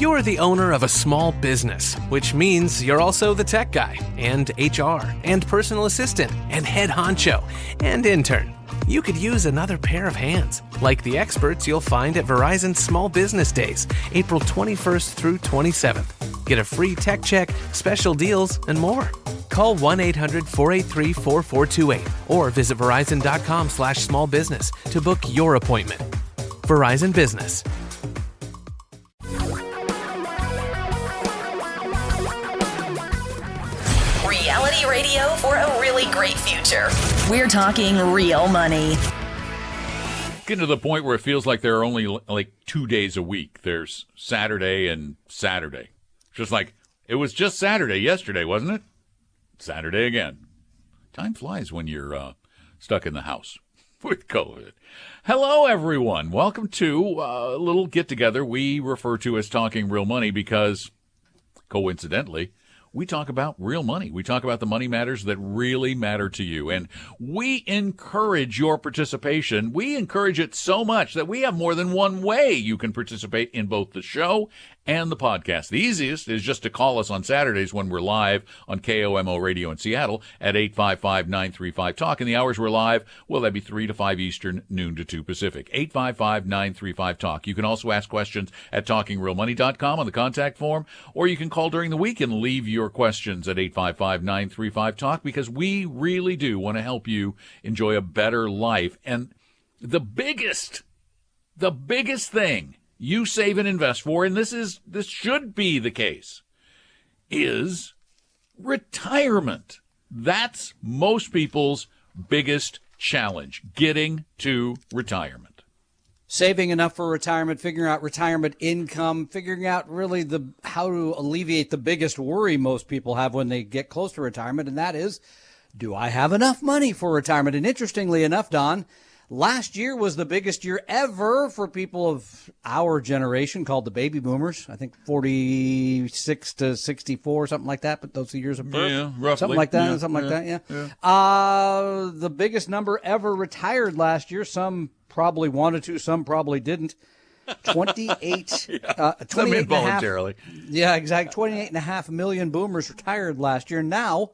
You're the owner of a small business, which means you're also the tech guy, and HR, and personal assistant, and head honcho, and intern. You could use another pair of hands, like the experts you'll find at Verizon Small Business Days, April 21st through 27th. Get a free tech check, special deals, and more. Call 1-800-483-4428 or visit verizon.com/smallbusiness to book your appointment. Verizon Business. Reality radio for a really great future. We're talking real money. Getting to the point where it feels like there are only like 2 days a week. There's Saturday and Saturday. Just like, it was just Saturday yesterday, wasn't it? Saturday again. Time flies when you're stuck in the house with COVID. Hello, everyone. Welcome to a little get-together we refer to as Talking Real Money because, coincidentally, we talk about real money. We talk about the money matters that really matter to you. And we encourage your participation. We encourage it so much that we have more than one way you can participate in both the show and the podcast. The easiest is just to call us on Saturdays when we're live on KOMO Radio in Seattle at 855-935-TALK. And the hours we're live, well, that'd be 3 to 5 Eastern, noon to 2 Pacific. 855-935-TALK. You can also ask questions at TalkingRealMoney.com on the contact form, or you can call during the week and leave your questions at 855-935-TALK because we really do want to help you enjoy a better life. And the biggest thing you save and invest for, and this should be the case, is retirement. That's most people's biggest challenge, getting to retirement. Saving enough for retirement, figuring out retirement income, figuring out really how to alleviate the biggest worry most people have when they get close to retirement, and that is, do I have enough money for retirement? And interestingly enough, Don, last year was the biggest year ever for people of our generation called the baby boomers. I think 46 to 64, something like that, but those are years of birth. Yeah, roughly. Something like that, The biggest number ever retired last year. Some probably wanted to, some probably didn't. 28, some involuntarily. Yeah, exactly. 28.5 million boomers retired last year. Now,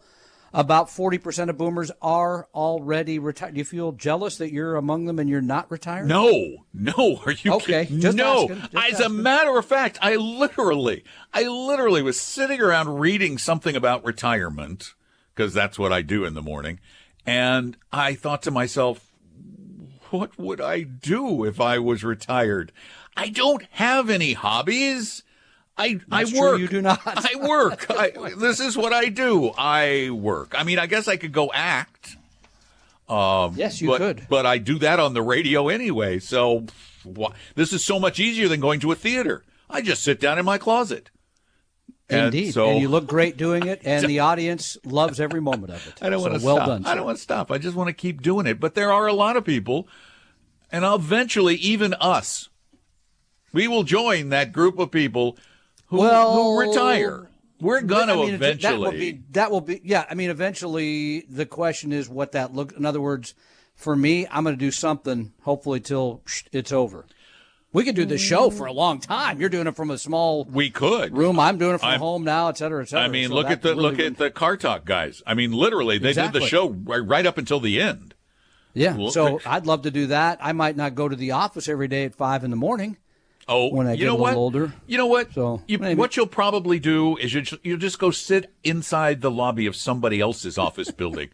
about 40% of boomers are already retired. Do you feel jealous that you're among them and you're not retired? No. Are you okay? kidding? Just no. asking, As a matter of fact, I literally was sitting around reading something about retirement because that's what I do in the morning, and I thought to myself, what would I do if I was retired? I don't have any hobbies. I work. True, you do not. I work. This is what I do. I work. I mean, I guess I could go act. Yes, you could. But I do that on the radio anyway. So this is so much easier than going to a theater. I just sit down in my closet. Indeed. And you look great doing it, and the audience loves every moment of it. I don't want to well stop. Done, I don't want to stop. I just want to keep doing it. But there are a lot of people, and eventually even us, we will join that group of people who retire. We're going to eventually. That will be. Yeah, I mean, eventually the question is what that look. In other words, for me, I'm going to do something hopefully till it's over. We could do the show for a long time. You're doing it from a small room. I'm doing it from home now, et cetera, et cetera. I mean, so look at the Car Talk guys. I mean, literally, they did the show right up until the end. Yeah, so I'd love to do that. I might not go to the office every day at 5 a.m. Oh, when I get a little older. You know what? So what you'll probably do is you'll just go sit inside the lobby of somebody else's office building.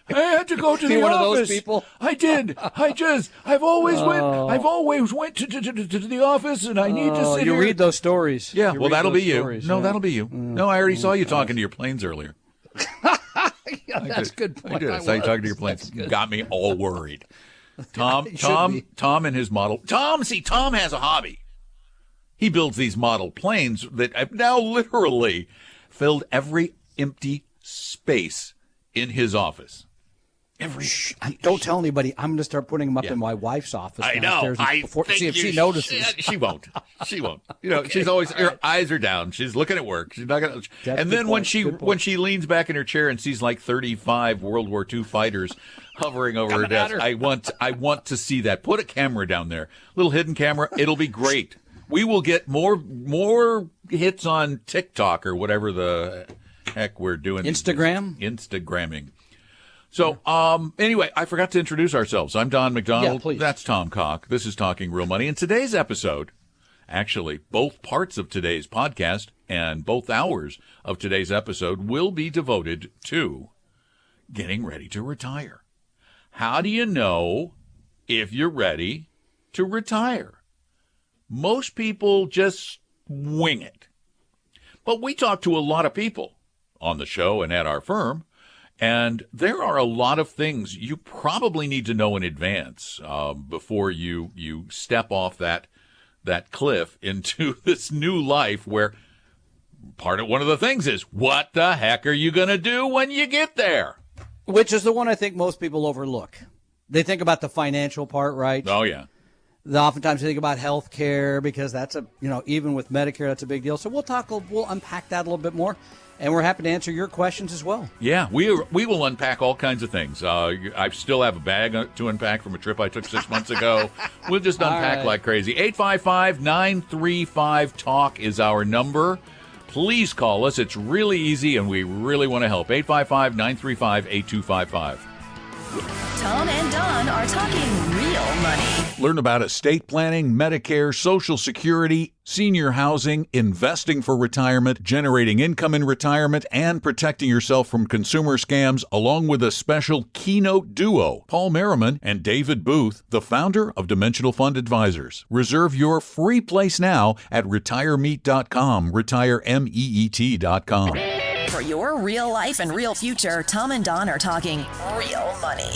I had to go to the office. One of those people? I did. I've always went to the office, and I need to sit here. You read those stories. Yeah, well, that'll be you. No, that'll be you. No, I already saw you talking to your planes earlier. Yeah, that's a good point. I saw you talking to your planes. Got me all worried. Tom and his model. Tom has a hobby. He builds these model planes that have now literally filled every empty space in his office. Don't tell anybody. I'm going to start putting them up in my wife's office. I know. See if she notices. She won't. You know, she's always her eyes are down. She's looking at work. She's not going to. And then when she leans back in her chair and sees like 35 World War II fighters hovering over her desk, I want to see that. Put a camera down there, little hidden camera. It'll be great. We will get more hits on TikTok or whatever the heck we're doing. Instagramming. So, anyway, I forgot to introduce ourselves. I'm Don McDonald. Yeah, please. That's Tom Cock. This is Talking Real Money. In today's episode, actually, both parts of today's podcast and both hours of today's episode will be devoted to getting ready to retire. How do you know if you're ready to retire? Most people just wing it. But we talk to a lot of people on the show and at our firm, and there are a lot of things you probably need to know in advance before you step off that cliff into this new life where one of the things is, what the heck are you going to do when you get there? Which is the one I think most people overlook. They think about the financial part, right? Oh, yeah. Oftentimes they think about health care because that's even with Medicare, that's a big deal. So we'll unpack that a little bit more. And we're happy to answer your questions as well. Yeah, we will unpack all kinds of things. I still have a bag to unpack from a trip I took 6 months ago. We'll just unpack like crazy. 855-935-TALK is our number. Please call us. It's really easy, and we really want to help. 855-935-8255. Tom and Don are talking real money. Learn about estate planning, Medicare, Social Security, senior housing, investing for retirement, generating income in retirement, and protecting yourself from consumer scams, along with a special keynote duo, Paul Merriman and David Booth, the founder of Dimensional Fund Advisors. Reserve your free place now at retiremeet.com, retiremeet.com. For your real life and real future, Tom and Don are talking real money.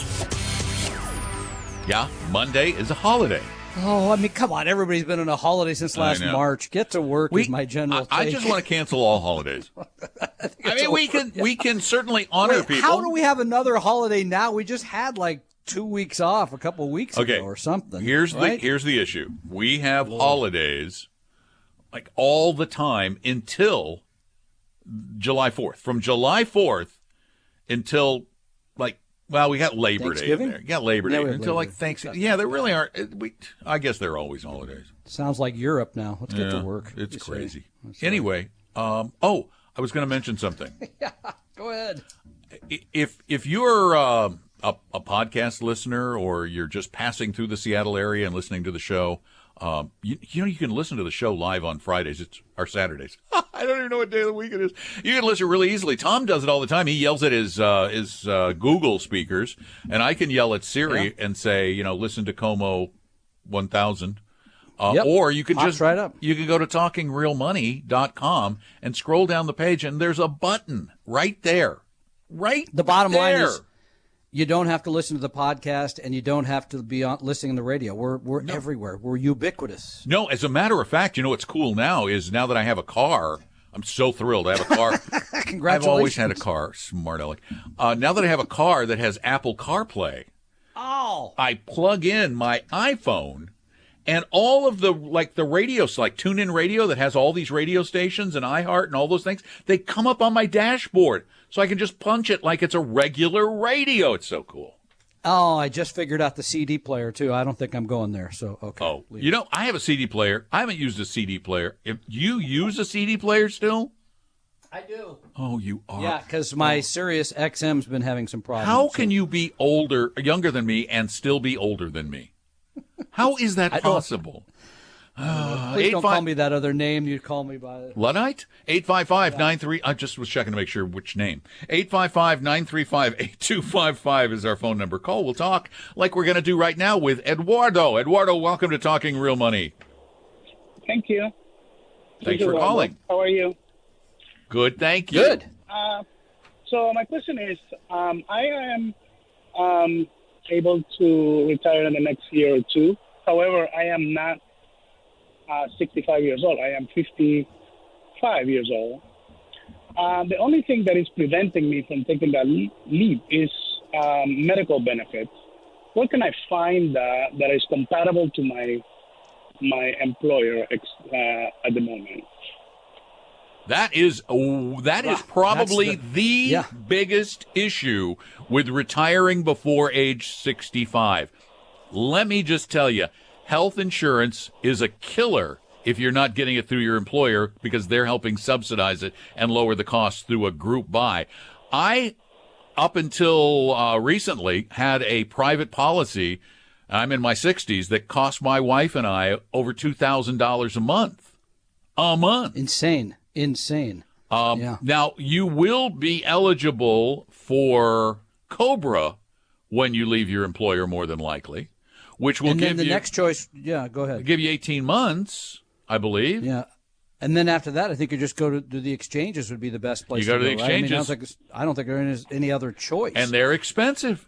Yeah, Monday is a holiday. Oh, I mean, come on. Everybody's been on a holiday since last March. Get to work is my general take. I just want to cancel all holidays. I mean, we can certainly honor people. How do we have another holiday now? We just had like 2 weeks off a couple of weeks ago or something. Here's the issue. We have holidays like all the time until July 4th. From July 4th until we got Labor Day in there. Yeah, Labor Day until like Thanksgiving. Yeah, there really aren't. I guess there are always holidays. Sounds like Europe now. Let's get to work. It's crazy. Anyway, I was going to mention something. Yeah, go ahead. If you're a podcast listener or you're just passing through the Seattle area and listening to the show, you can listen to the show live on Fridays. Or Saturdays. I don't even know what day of the week it is. You can listen really easily. Tom does it all the time. He yells at his Google speakers, and I can yell at Siri and say, listen to Como 1000. Or you can you can go to talkingrealmoney.com and scroll down the page, and there's a button right there. The bottom line is, you don't have to listen to the podcast, and you don't have to be listening to the radio. We're everywhere. We're ubiquitous. No, as a matter of fact, what's cool now that I have a car, I'm so thrilled I have a car. Congratulations. I've always had a car, smart aleck. Now that I have a car that has Apple CarPlay, I plug in my iPhone, and all of the radios, like TuneIn Radio that has all these radio stations and iHeart and all those things, they come up on my dashboard. So I can just punch it like it's a regular radio. It's so cool. Oh, I just figured out the CD player, too. I don't think I'm going there. So, okay. Oh, I have a CD player. I haven't used a CD player. If you use a CD player still? I do. Oh, you are? Yeah, because my Sirius XM's been having some problems. How can you be younger than me, and still be older than me? How is that possible? Please don't call me that other name you call me by. Luddite? 855-93. I just was checking to make sure which name. 855-935-8255 is our phone number. Call. We'll talk like we're going to do right now with Eduardo. Eduardo, welcome to Talking Real Money. Thank you. Thanks for calling. How are you? Good, thank you. Good. So my question is, I am able to retire in the next year or two. However, I am not 65 years old. I am 55 years old. The only thing that is preventing me from taking that leap is medical benefits. Where can I find that is compatible to my employer at the moment? That is probably the biggest issue with retiring before age 65. Let me just tell you, health insurance is a killer if you're not getting it through your employer because they're helping subsidize it and lower the cost through a group buy. I, up until recently, had a private policy. I'm in my 60s that cost my wife and I over $2,000 a month. A month. Insane. Now, you will be eligible for COBRA when you leave your employer, more than likely, which will give you the next choice. Yeah, go ahead. Give you 18 months, I believe. Yeah. And then after that, I think you just go to the exchanges would be the best place. You go to the exchanges. Right? I don't think there is any other choice. And they're expensive.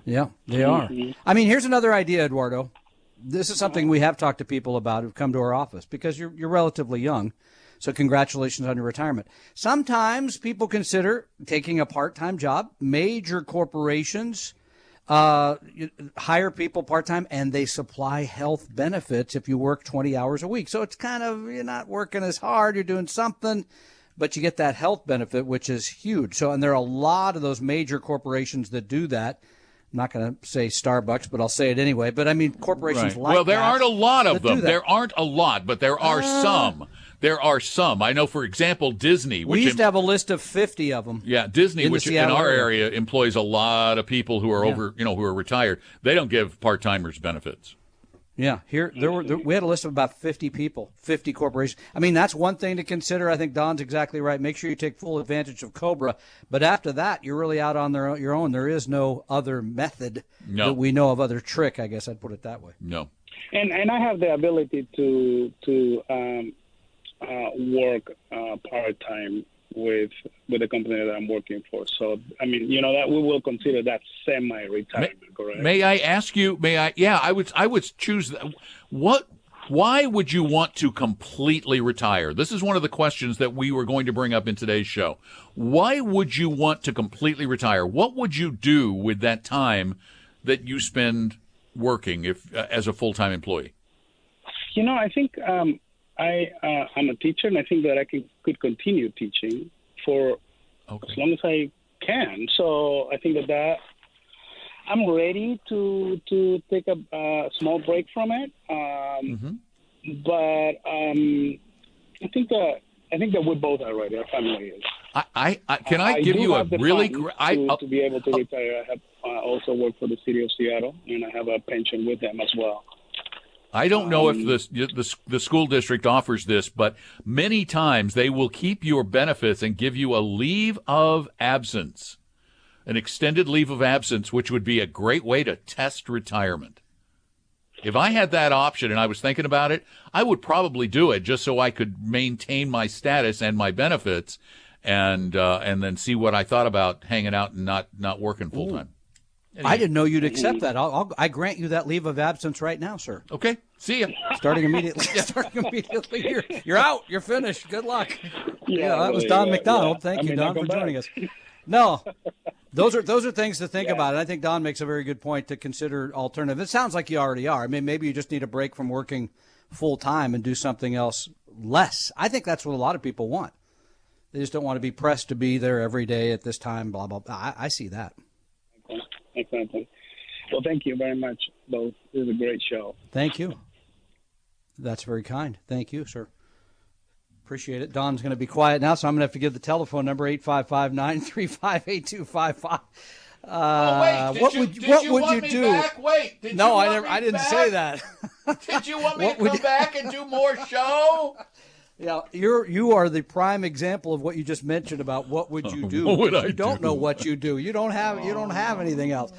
Yeah, they are. I mean, here's another idea, Eduardo. This is something we have talked to people about who've come to our office because you're relatively young. So congratulations on your retirement. Sometimes people consider taking a part-time job. Major corporations hire people part-time, and they supply health benefits if you work 20 hours a week. So it's kind of, you're not working as hard, you're doing something, but you get that health benefit, which is huge. So, and there are a lot of those major corporations that do that. I'm not going to say Starbucks, but I'll say it anyway. But I mean, corporations like that. Well, there aren't a lot of them. There aren't a lot, but there are some. There are some. I know, for example, Disney. We used to have a list of 50 of them. Yeah, Disney, which in our area employs a lot of people who are who are retired. They don't give part-timers benefits. Yeah, we had a list of about 50 people, 50 corporations. I mean, that's one thing to consider. I think Don's exactly right. Make sure you take full advantage of COBRA. But after that, you're really out on your own. There is no other method that we know of, other trick, I guess I'd put it that way. No. And I have the ability to work part-time with the company that I'm working for. So, I mean, that we will consider that semi-retirement, correct? May I ask you, I would choose that. Why would you want to completely retire? This is one of the questions that we were going to bring up in today's show. Why would you want to completely retire? What would you do with that time that you spend working as a full-time employee? I think I'm a teacher, and I think that I could continue teaching for as long as I can. So I think that I'm ready to take a small break from it. But I think that we both are ready. Our family is. Can I give you a really to be able to retire? I have also worked for the city of Seattle, and I have a pension with them as well. I don't know if the school district offers this, but many times they will keep your benefits and give you a leave of absence, an extended leave of absence, which would be a great way to test retirement. If I had that option and I was thinking about it, I would probably do it just so I could maintain my status and my benefits, and then see what I thought about hanging out and not working full time. Anyway. I didn't know you'd accept that. I grant you that leave of absence right now, sir. Okay. See ya. Starting immediately. You're out. You're finished. Good luck. Yeah, that was Don McDonald. Thank you, Don, for joining us. No, those are things to think about. And I think Don makes a very good point to consider alternative. It sounds like you already are. I mean, maybe you just need a break from working full time and do something else less. I think that's what a lot of people want. They just don't want to be pressed to be there every day at this time, blah, blah, blah. I see that. Exactly. Well, thank you very much, both. This is a great show. Thank you. That's very kind. Thank you, sir. Appreciate it. Don's going to be quiet now, so I'm going to have to give the telephone number, 855-935-8255. What would you do? Did no, I didn't say that. Did you want me to come back and do more show? Yeah, you are the prime example of what you just mentioned about what would you do. What would I do? You don't know what you do. You don't have anything else.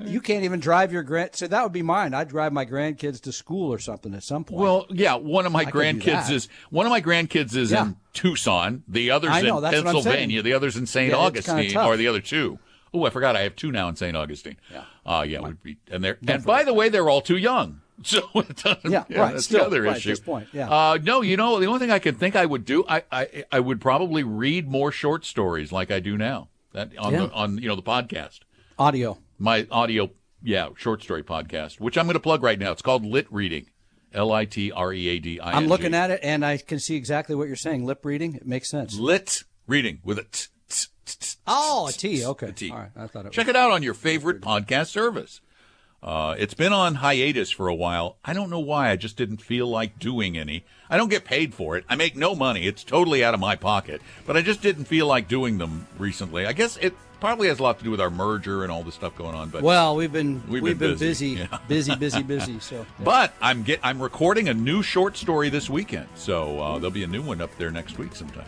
You can't even drive your so that would be mine. I'd drive my grandkids to school or something at some point. Well, yeah, one of my grandkids is in Tucson. The other's in Pennsylvania. The other's in St. Augustine, or the other two. Oh, I forgot. I have two now in St. Augustine. Yeah, would be, and by the way, they're all too young. So it doesn't, right. That's Still, the other right, issue. At this point, no, the only thing I can think I would do, I would probably read more short stories like I do now. That on the podcast. Audio. My audio, short story podcast, which I'm going to plug right now. It's called Lit Reading. LITREADING. I'm looking at it and I can see exactly what you're saying. Lip reading, it makes sense. Lit Reading with a T. Oh, a T. Okay. A T. All right. I thought it Check it out on your favorite podcast service. It's been on hiatus for a while. I don't know why. I just didn't feel like doing any. I don't get paid for it. I make no money. It's totally out of my pocket. But I just didn't feel like doing them recently. I guess it probably has a lot to do with our merger and all this stuff going on. But well, we've been busy, Yeah. busy. So, yeah. But I'm recording a new short story this weekend, so there'll be a new one up there next week sometime.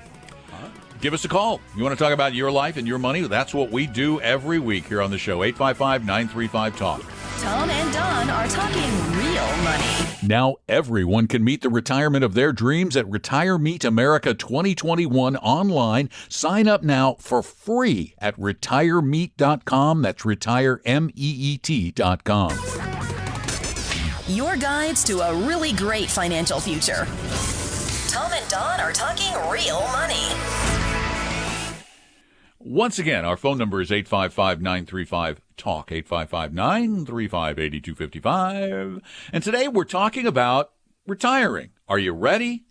Give us a call. You want to talk about your life and your money? That's what we do every week here on the show. 855-935-TALK. Tom and Don are talking real money. Now everyone can meet the retirement of their dreams at Retire Meet America 2021 online. Sign up now for free at retiremeet.com. That's retiremeet.com. Your guides to a really great financial future. Tom and Don are talking real money. Once again, our phone number is 855-935-TALK, 855-935-8255. And today we're talking about retiring. Are you ready?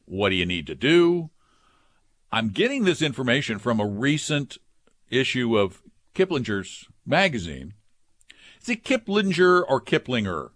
What do you need to do? I'm getting this information from a recent issue of Kiplinger's magazine. Is it Kiplinger or Kiplinger?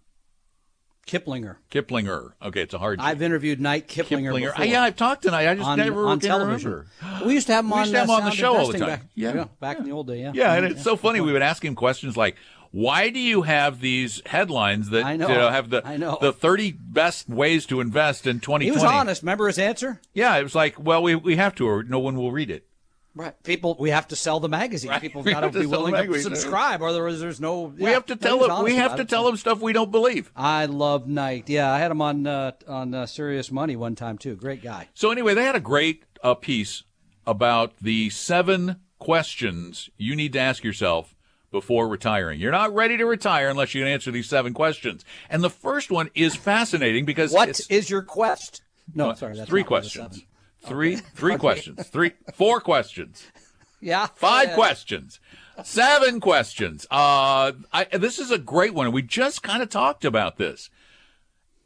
Kiplinger. Kiplinger. Okay, it's a hard. I've interviewed Knight Kiplinger before. Yeah, I've talked tonight. I just on never television. remember. We used to have him on the show all the Investing time. Back in the old day. Yeah. Yeah, and it's so funny. We would ask him questions like, "Why do you have these headlines that I know. have the 30 best ways to invest in 2020?" He was honest. Remember his answer? Yeah, it was like, "Well, we have to, or no one will read it." Right. We have to sell the magazine. Right. People We got have to to be sell the willing to magazine. subscribe, or there's no. We have to tell them. We have to tell them stuff we don't believe. I love Knight. Yeah, I had him on Serious Money one time too. Great guy. So anyway, they had a great piece about the 7 questions you need to ask yourself before retiring. You're not ready to retire unless you can answer these 7 questions. And the first one is fascinating because what is your quest? No, sorry, that's 3 not one of the questions. 7. Three questions. 4 questions. Yeah. 5 questions. 7 questions. This is a great one. We just kind of talked about this.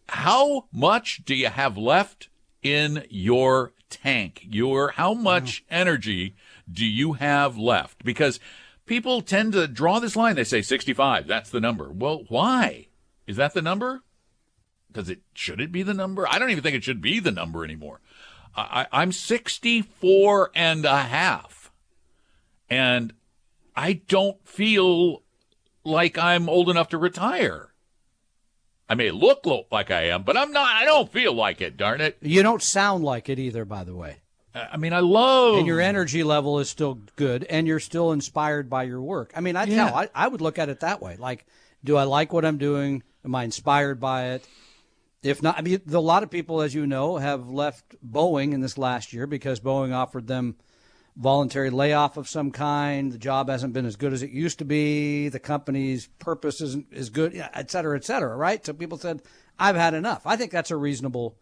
How much do you have left in your tank? How much energy do you have left? Because people tend to draw this line. They say 65. That's the number. Well, why? Is that the number? Should it be the number? I don't even think it should be the number anymore. I'm 64 and a half, and I don't feel like I'm old enough to retire. I may look like I am, but I'm not. I don't feel like it, darn it. You don't sound like it either, by the way. I mean, I love... And your energy level is still good, and you're still inspired by your work. I mean, I would look at it that way. Like, do I like what I'm doing? Am I inspired by it? If not, I mean, a lot of people, as you know, have left Boeing in this last year because Boeing offered them voluntary layoff of some kind. The job hasn't been as good as it used to be. The company's purpose isn't as good, et cetera, right? So people said, I've had enough. I think that's a reasonable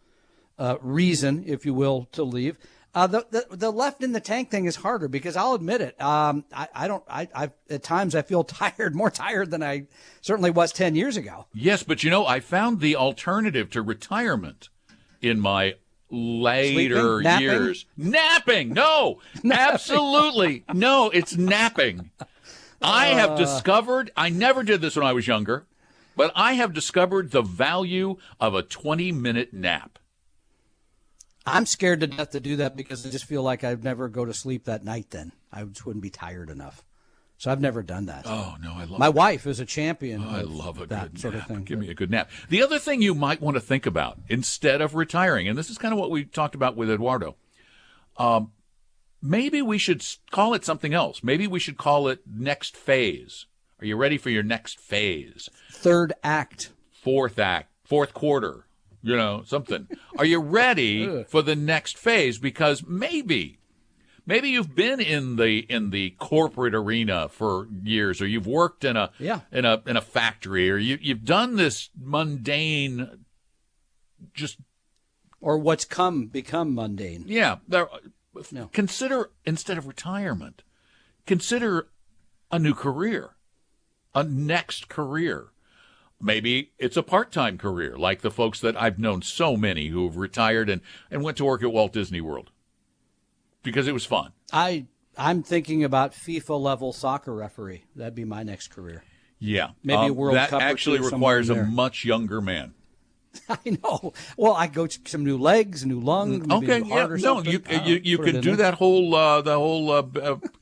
reason, if you will, to leave. The left in the tank thing is harder because I'll admit it. I at times I feel tired, more tired than I certainly was 10 years ago. Yes, but I found the alternative to retirement in my later years. Napping? No, absolutely. No, it's napping. I have discovered, I never did this when I was younger, but I have discovered the value of a 20-minute nap. I'm scared to death to do that because I just feel like I'd never go to sleep that night then. I just wouldn't be tired enough. So I've never done that. Oh, no, I love My wife is a champion I love a that good sort nap. of thing. Give me a good nap. The other thing you might want to think about instead of retiring, and this is kind of what we talked about with Eduardo, maybe we should call it something else. Maybe we should call it next phase. Are you ready for your next phase? Third act. Fourth act. Fourth quarter. Something. Are you ready for the next phase? Because maybe you've been in the corporate arena for years, or you've worked in a factory, or you've done this mundane, or what's become mundane. Yeah. Consider, instead of retirement, consider a new career, a next career. Maybe it's a part-time career, like the folks that I've known, so many who have retired and went to work at Walt Disney World because it was fun. I'm thinking about FIFA-level soccer referee. That'd be my next career. Yeah. Maybe a World that Cup or actually two, somewhere requires in a there. much younger man. I know. Well, I go to some new legs, new lungs, maybe Okay, a new heart or no, something. you Put it could in do there. that whole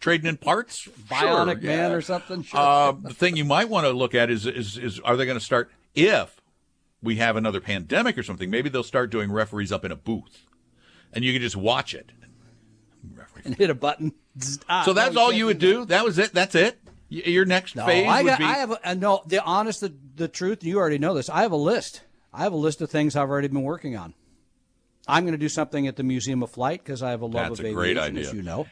trading in parts. Bionic Sure, man yeah. or something. Sure. The thing you might want to look at is are they going to start, if we have another pandemic or something, maybe they'll start doing referees up in a booth, and you can just watch it. And hit a button. So that's all you would do? That was it? That's it? Your next No, phase I would be... have no. The truth. You already know this. I have a list. I have a list of things I've already been working on. I'm going to do something at the Museum of Flight because I have a love That's of a aviation, great idea. as you know.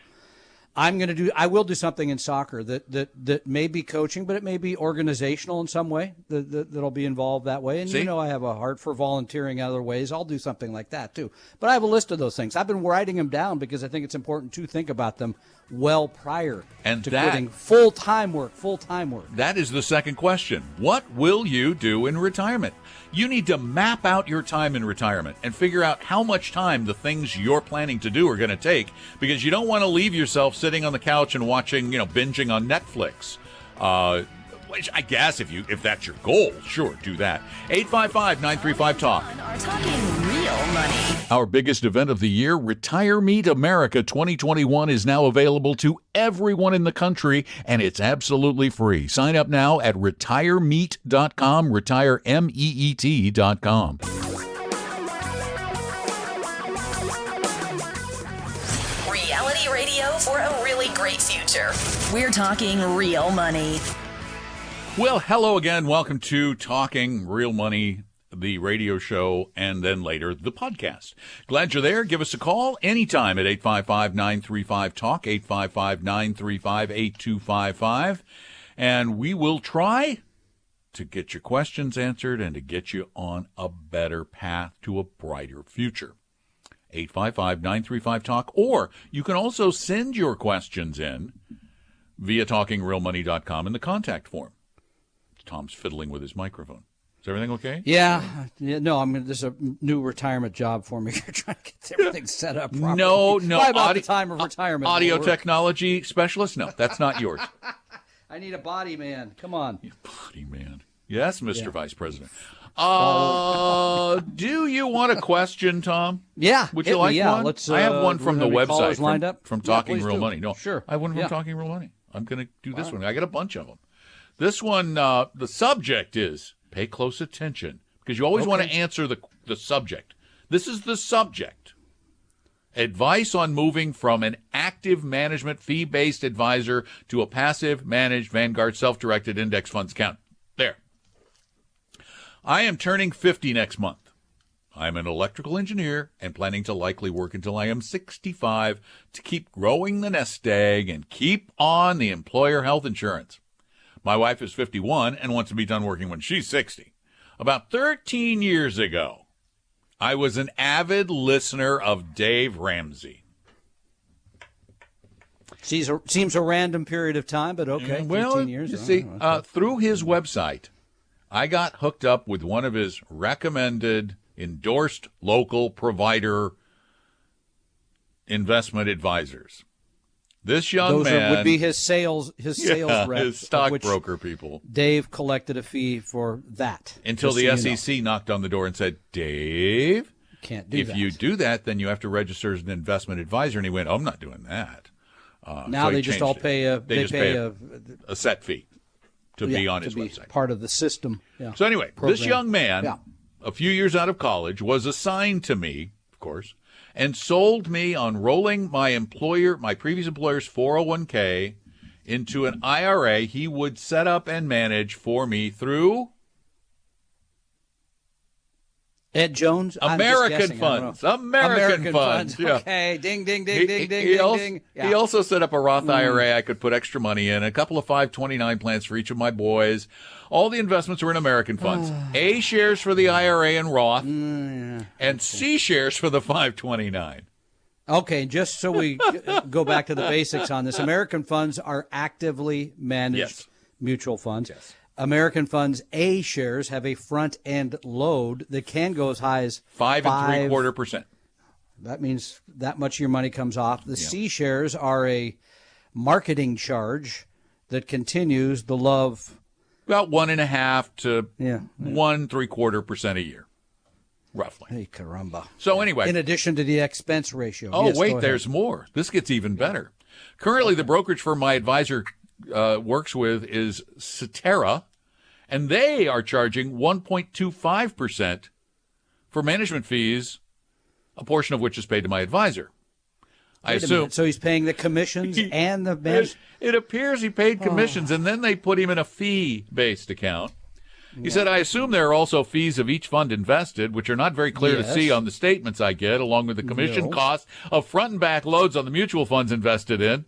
I will do something in soccer that may be coaching, but it may be organizational in some way that'll be involved that way. And See? you know, I have a heart for volunteering in other ways. I'll do something like that too. But I have a list of those things. I've been writing them down because I think it's important to think about them well prior And to that- quitting full-time work. That is the second question. What will you do in retirement? You need to map out your time in retirement and figure out how much time the things you're planning to do are going to take, because you don't want to leave yourself sitting on the couch and watching, binging on Netflix. Which I guess if that's your goal, sure, do that. 855-935-TALK. Are talking real money. Our biggest event of the year, Retire Meet America 2021, is now available to everyone in the country, and it's absolutely free. Sign up now at retiremeet.com, retiremeet.com. Reality radio for a really great future. We're talking real money. Well, hello again. Welcome to Talking Real Money, the radio show, and then later the podcast. Glad you're there. Give us a call anytime at 855-935-TALK, 855-935-8255, and we will try to get your questions answered and to get you on a better path to a brighter future. 855-935-TALK, or you can also send your questions in via talkingrealmoney.com in the contact form. Tom's fiddling with his microphone. Is everything okay? Yeah. No, this is a new retirement job for me. You're trying to get everything set up properly. No. By about the time of retirement. Audio it'll work. technology specialist? No, that's not yours. I need a body man. Come on. Buddy, man. Yes, Mr. Yeah. Vice President. Do you want a question, Tom? Yeah. Would hit you like me, yeah. one? Let's, I have one do from we the have any website callers lined up? from Yeah, Talking please Real do. Money. No, Sure. I have one from Yeah. Talking Real Money. I'm going to do this one. I got a bunch of them. This one, the subject is, pay close attention, because you always want to answer the subject. This is the subject. Advice on moving from an active management fee-based advisor to a passive managed Vanguard self-directed index funds account. There. I am turning 50 next month. I'm an electrical engineer and planning to likely work until I am 65 to keep growing the nest egg and keep on the employer health insurance. My wife is 51 and wants to be done working when she's 60. About 13 years ago, I was an avid listener of Dave Ramsey. Seems a random period of time, but okay. Well, 15 years. you see, Oh, through his website, I got hooked up with one of his recommended, endorsed local provider investment advisors. This young man would be his sales rep, his of which stockbroker people. Dave collected a fee for that. Until just the so you know. SEC knocked on the door and said, Dave, Can't do if that. you do that, then you have to register as an investment advisor. And he went, I'm not doing that. Now so he they just changed all it. pay a They just pay a a set fee to be on to his be website. part of the system. Yeah. So anyway, this Program. young man, Yeah. a few years out of college, was assigned to me, of course, and sold me on rolling my previous employer's 401k into an IRA he would set up and manage for me through Ed Jones, I'm just American guessing, I don't funds. know. American funds. Yeah. Okay, ding, ding, ding, He- ding, he ding, ding, also, ding. He Yeah. also set up a Roth IRA I could put extra money in, a couple of 529 plans for each of my boys. All the investments were in American funds. A shares for the IRA and Roth, and C shares for the 529. Okay, just so we go back to the basics on this, American funds are actively managed Yes. mutual funds. Yes. American funds A shares have a front end load that can go as high as 5 3/4%. That means that much of your money comes off. The C shares are a marketing charge that continues the love About 1.5% to Yeah. 1.75% a year, roughly. Hey, caramba. So anyway. In addition to the expense ratio. Oh, Yes, go wait, ahead. there's more. This gets even better. Currently, the brokerage firm my advisor works with is Cetera, and they are charging 1.25% for management fees, a portion of which is paid to my advisor. I Wait a assume. minute. So he's paying the commissions and the management. It appears he paid commissions, and then they put him in a fee-based account. He said, I assume there are also fees of each fund invested, which are not very clear to Yes. see on the statements I get, along with the commission No. costs of front and back loads on the mutual funds invested in.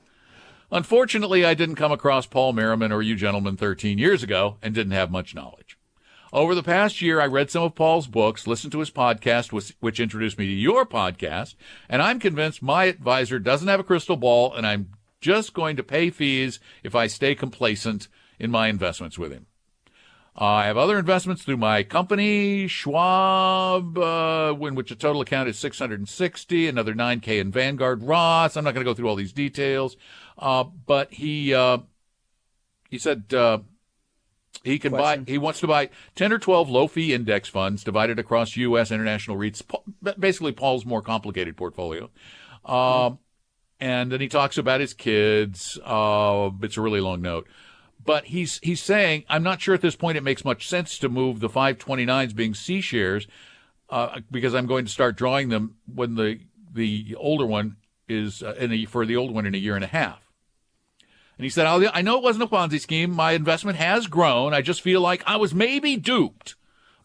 Unfortunately, I didn't come across Paul Merriman or you gentlemen 13 years ago and didn't have much knowledge. Over the past year, I read some of Paul's books, listened to his podcast, which introduced me to your podcast, and I'm convinced my advisor doesn't have a crystal ball, and I'm just going to pay fees if I stay complacent in my investments with him. I have other investments through my company, Schwab, in which a total account is $660, another $9K in Vanguard Roth. I'm not going to go through all these details, but he said he can buy. He wants to buy 10 or 12 low-fee index funds divided across U.S. international REITs. Basically, Paul's more complicated portfolio. And then he talks about his kids. It's a really long note. But he's saying, I'm not sure at this point it makes much sense to move the 529s being C shares because I'm going to start drawing them when the older one is for the older one in a year and a half. And he said, I know it wasn't a Ponzi scheme. My investment has grown. I just feel like I was maybe duped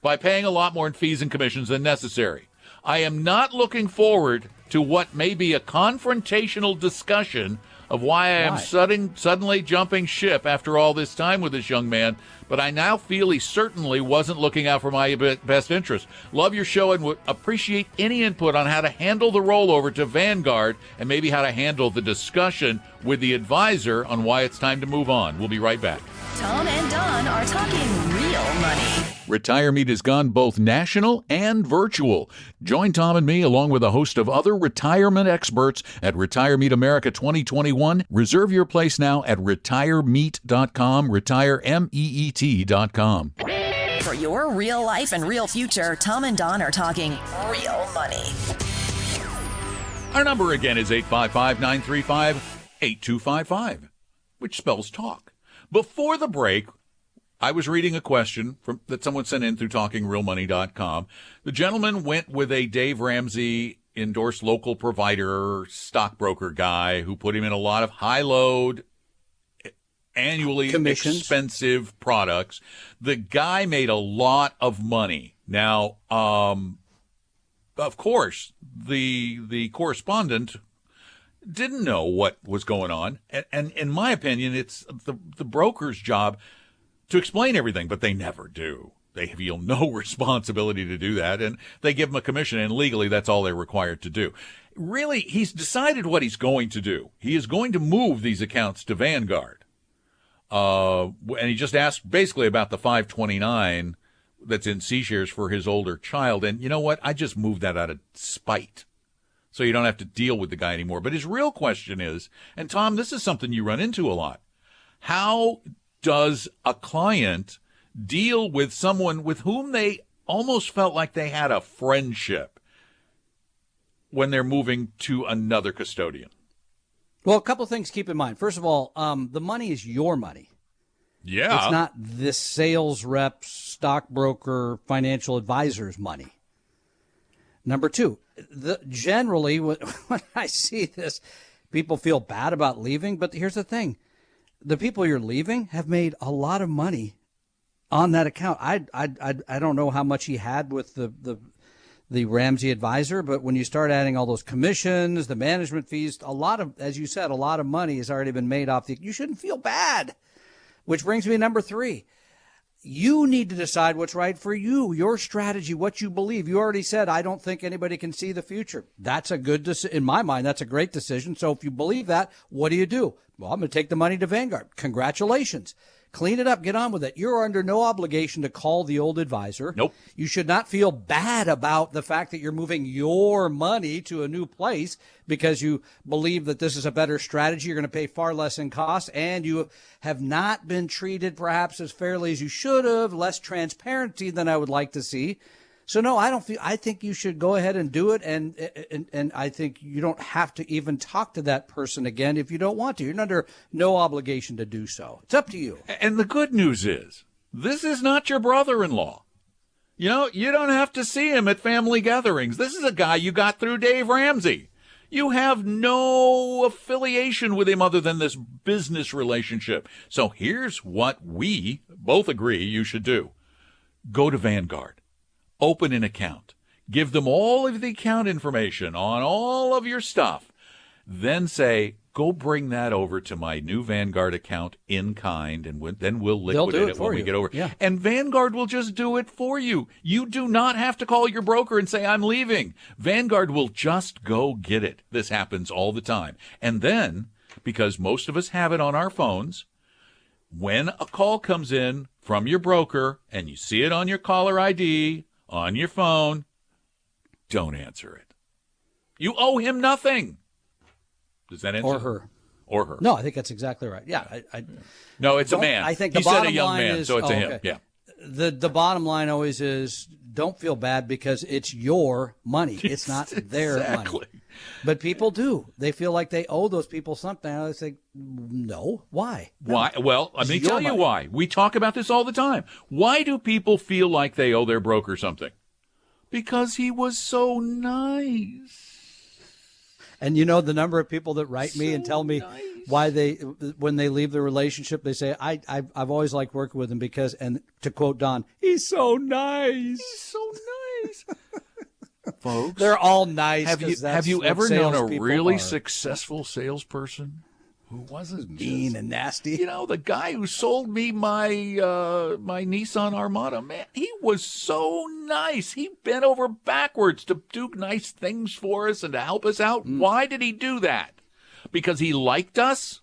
by paying a lot more in fees and commissions than necessary. I am not looking forward to what may be a confrontational discussion of why I am suddenly jumping ship after all this time with this young man, but I now feel he certainly wasn't looking out for my best interest. Love your show and would appreciate any input on how to handle the rollover to Vanguard and maybe how to handle the discussion with the advisor on why it's time to move on. We'll be right back. Tom and Don are talking real money. Retire Meet has gone both national and virtual. Join Tom and me along with a host of other retirement experts at Retire Meet America 2021. Reserve your place now at retiremeet.com, retiremeet.com. For your real life and real future, Tom and Don are talking real money. Our number again is 855-935-8255, which spells talk. Before the break, I was reading a question that someone sent in through TalkingRealMoney.com. The gentleman went with a Dave Ramsey endorsed local provider, stockbroker guy who put him in a lot of high-load, annually expensive products. The guy made a lot of money. Now, of course, the correspondent didn't know what was going on. And in my opinion, it's the broker's job to explain everything, but they never do. They feel no responsibility to do that, and they give them a commission, and legally that's all they're required to do. Really, he's decided what he's going to do. He is going to move these accounts to Vanguard. And he just asked basically about the 529 that's in C shares for his older child. And you know what? I just moved that out of spite, so you don't have to deal with the guy anymore. But his real question is, and Tom, this is something you run into a lot. How does a client deal with someone with whom they almost felt like they had a friendship when they're moving to another custodian? Well, a couple of things to keep in mind. First of all, the money is your money. Yeah. It's not this sales rep, stockbroker, financial advisor's money. Number two, generally when I see this, people feel bad about leaving. But here's the thing. The people you're leaving have made a lot of money on that account. I don't know how much he had with the Ramsey advisor, but when you start adding all those commissions, the management fees, a lot of, as you said, a lot of money has already been made off you shouldn't feel bad. Which brings me to number three. You need to decide what's right for you, your strategy, what you believe. You already said, I don't think anybody can see the future. That's a good decision. In my mind, that's a great decision. So if you believe that, what do? Well, I'm going to take the money to Vanguard. Congratulations. Clean it up. Get on with it. You're under no obligation to call the old advisor. Nope. You should not feel bad about the fact that you're moving your money to a new place because you believe that this is a better strategy. You're going to pay far less in cost, and you have not been treated perhaps as fairly as you should have, less transparency than I would like to see. So no, I think you should go ahead and do it. And I think you don't have to even talk to that person again if you don't want to. You're under no obligation to do so. It's up to you. And the good news is, this is not your brother-in-law. You know, you don't have to see him at family gatherings. This is a guy you got through Dave Ramsey. You have no affiliation with him other than this business relationship. So here's what we both agree you should do. Go to Vanguard. Open an account. Give them all of the account information on all of your stuff. Then say, go bring that over to my new Vanguard account in kind, and then we'll liquidate it when we get over. Yeah. And Vanguard will just do it for you. You do not have to call your broker and say, I'm leaving. Vanguard will just go get it. This happens all the time. And then, because most of us have it on our phones, when a call comes in from your broker and you see it on your caller ID, on your phone, don't answer it. You owe him nothing. Does that answer? Or her. Or her. No, I think that's exactly right. Yeah. No, it's a man. I think he the said bottom a young line man, is, so it's a him. okay. Yeah. The bottom line always is, don't feel bad because it's your money. It's not their Exactly. money. But people do. They feel like they owe those people something. I think, no. Why? No. Why? Well, let me It's your tell you money. why. We talk about this all the time. Why do people feel like they owe their broker something? Because he was so nice. And you know the number of people that write me and tell me why when they leave the relationship, they say, I've always liked working with him because, and to quote Don, he's so nice. He's so nice. Folks, They're all nice. have you what ever known a salespeople really are. successful salesperson who wasn't Mean and nasty? You know, the guy who sold me my my Nissan Armada, man, he was so nice. He bent over backwards to do nice things for us and to help us out. Why did he do that? Because he liked us?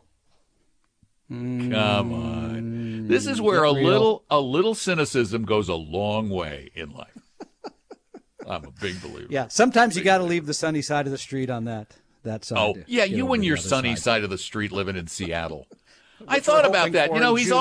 Come on. This is where Get real. a little cynicism goes a long way in life. I'm a big believer. Yeah, sometimes you got to leave the sunny side of the street on that side. Oh, to yeah, get you over and to your the other sunny side. side of the street living in Seattle. I thought about hoping that. for You know, in he's June.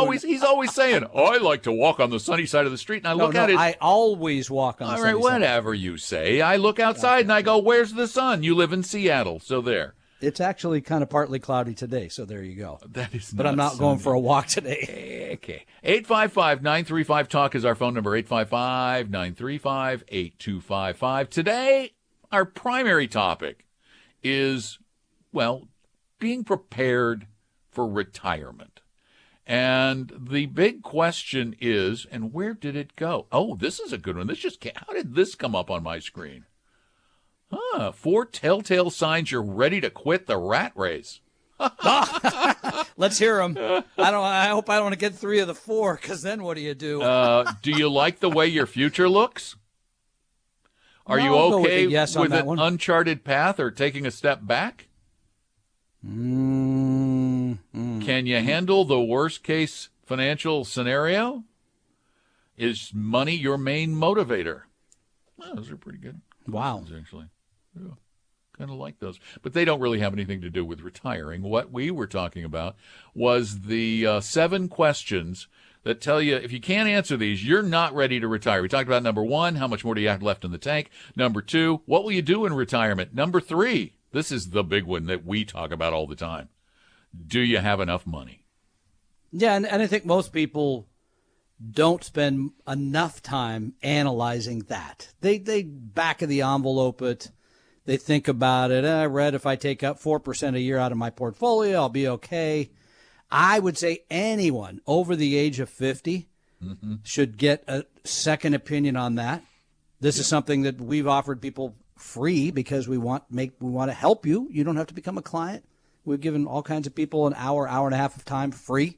always saying, "Oh, I like to walk on the sunny side of the street." And I look No, at it. I always walk on the All sunny right, side. whatever you say. I look outside and I go, "Where's the sun?" You live in Seattle, so there. It's actually kind of partly cloudy today, so there you go. That is. But I'm not going for a walk today. Okay. 855-935-TALK is our phone number. 855-935-8255. Today, our primary topic is, well, being prepared for retirement. And the big question is, and where did it go? Oh, this is a good one. How did this come up on my screen? 4 telltale signs you're ready to quit the rat race. Let's hear them. I hope I don't get 3 of the 4, because then what do you do? Do you like the way your future looks? Are No, you I'll go with okay a yes on with that an one. uncharted path or taking a step back? Can you handle the worst case financial scenario? Is money your main motivator? Well, those are pretty good. Wow. questions, actually. Yeah, kind of like those. But they don't really have anything to do with retiring. What we were talking about was the 7 questions that tell you if you can't answer these, you're not ready to retire. We talked about number 1, how much more do you have left in the tank? Number 2, what will you do in retirement? Number 3, this is the big one that we talk about all the time. Do you have enough money? Yeah, and I think most people don't spend enough time analyzing that. They back of the envelope it. They think about it. I read if I take up 4% a year out of my portfolio, I'll be okay. I would say anyone over the age of 50 should get a second opinion on that. This is something that we've offered people free because we want to help you. You don't have to become a client. We've given all kinds of people an hour and a half of time free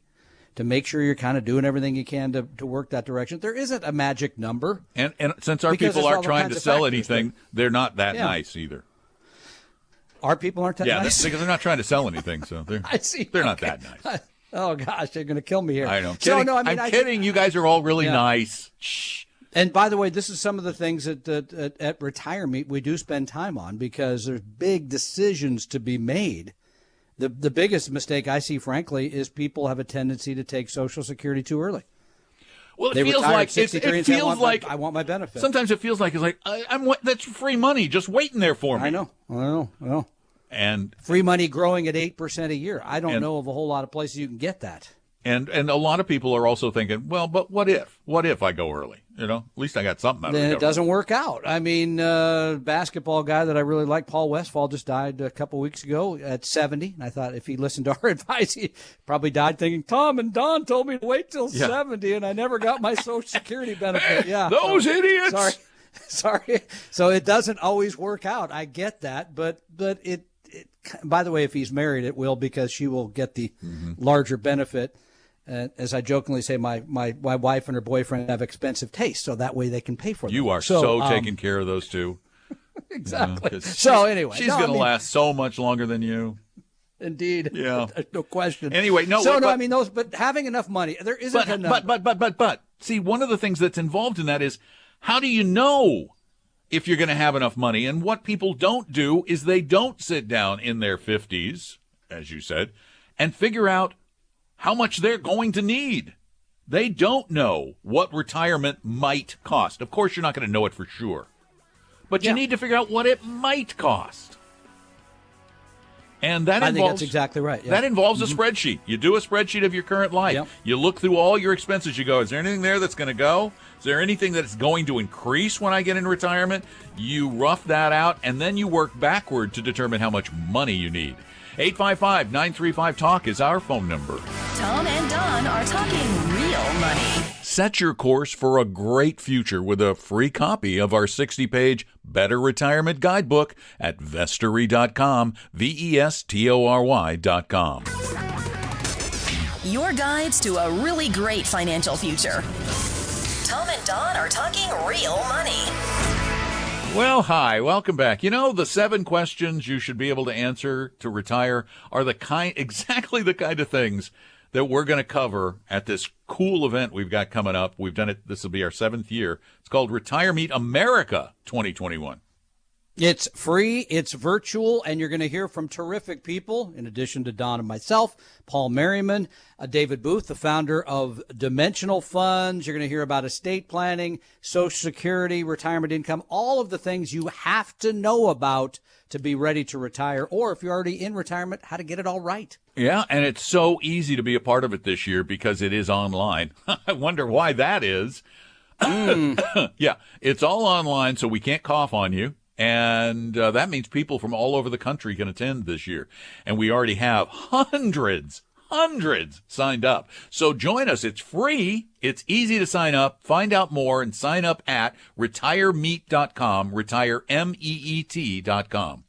to make sure you're kind of doing everything you can to work that direction. There isn't a magic number. And since our Because people there's aren't all trying kinds to of sell factors, anything, they're not that Yeah. nice either. Our people aren't that Yeah, nice. because they're not trying to sell anything, so I see. they're not Okay. that nice. Oh, gosh, they're going to kill me here. I know. So, Kidding. no, I mean, I'm kidding. You guys are all really nice. Shh. And by the way, this is some of the things that at Retire Meet we do spend time on because there's big decisions to be made. The biggest mistake I see, frankly, is people have a tendency to take Social Security too early. Well, They feels retire at like 63 and say, I want my benefit. Sometimes it feels like it's like that's free money just waiting there for me. I know. And Free money growing at 8% a year. I don't know of a whole lot of places you can get that. And a lot of people are also thinking, well, but what if? What if I go early? You know, at least I got something out of it. Then it doesn't work out. I mean, basketball guy that I really like, Paul Westphal, just died a couple weeks ago at 70. And I thought if he listened to our advice, he probably died thinking, Tom and Don told me to wait till 70, and I never got my Social Security benefit. Yeah, Those idiots. Sorry. So it doesn't always work out. I get that, but it. By the way, if he's married, it will because she will get the larger benefit. As I jokingly say, my wife and her boyfriend have expensive taste, so that way they can pay for them. You are so taking care of those two. Exactly. So anyway, she's going to last so much longer than you. Indeed. Yeah. No question. Anyway, no. So I mean those, but having enough money, there isn't enough. But see, one of the things that's involved in that is how do you know if you're going to have enough money? And what people don't do is they don't sit down in their 50s, as you said, and figure out how much they're going to need. They don't know what retirement might cost. Of course, you're not going to know it for sure. But you need to figure out what it might cost. And that I think that's exactly right. Yeah. That involves a spreadsheet. You do a spreadsheet of your current life. Yep. You look through all your expenses. You go, is there anything there that's going to go? Is there anything that's going to increase when I get in retirement? You rough that out, and then you work backward to determine how much money you need. 855-935-TALK is our phone number. Tom and Don are talking real money. Set your course for a great future with a free copy of our 60-page Better Retirement Guidebook at vestory.com, vestory.com. Your guides to a really great financial future. Tom and Don are talking real money. Well, hi, welcome back. You know, the 7 questions you should be able to answer to retire are exactly the kind of things that we're going to cover at this cool event we've got coming up. We've done it. This will be our 7th year. It's called Retire Meet America 2021. It's free, it's virtual, and you're going to hear from terrific people, in addition to Don and myself, Paul Merriman, David Booth, the founder of Dimensional Funds. You're going to hear about estate planning, Social Security, retirement income, all of the things you have to know about to be ready to retire, or if you're already in retirement, how to get it all right. Yeah, and it's so easy to be a part of it this year because it is online. I wonder why that is. Yeah, it's all online, so we can't cough on you. And that means people from all over the country can attend this year. And we already have hundreds signed up. So join us. It's free. It's easy to sign up. Find out more and sign up at retiremeet.com, retiremeet.com.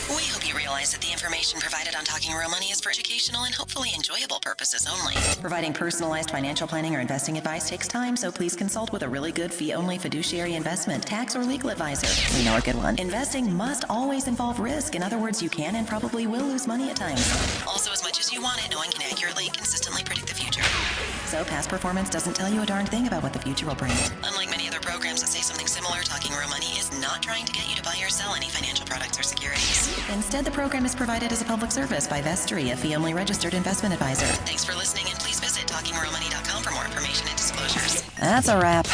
We hope you realize that the information provided on Talking Real Money is for educational and hopefully enjoyable purposes only. Providing personalized financial planning or investing advice takes time, so please consult with a really good fee-only fiduciary investment, tax, or legal advisor. We know a good one. Investing must always involve risk. In other words, you can and probably will lose money at times. Also, as much as you want it, no one can accurately and consistently predict the future. So past performance doesn't tell you a darn thing about what the future will bring. Unlike many other programs that say something similar, Talking Real Money is not trying to get you to buy or sell any financial products or securities. Instead, the program is provided as a public service by Vestory, a fee-only registered investment advisor. Thanks for listening, and please visit TalkingRealMoney.com for more information and disclosures. That's a wrap.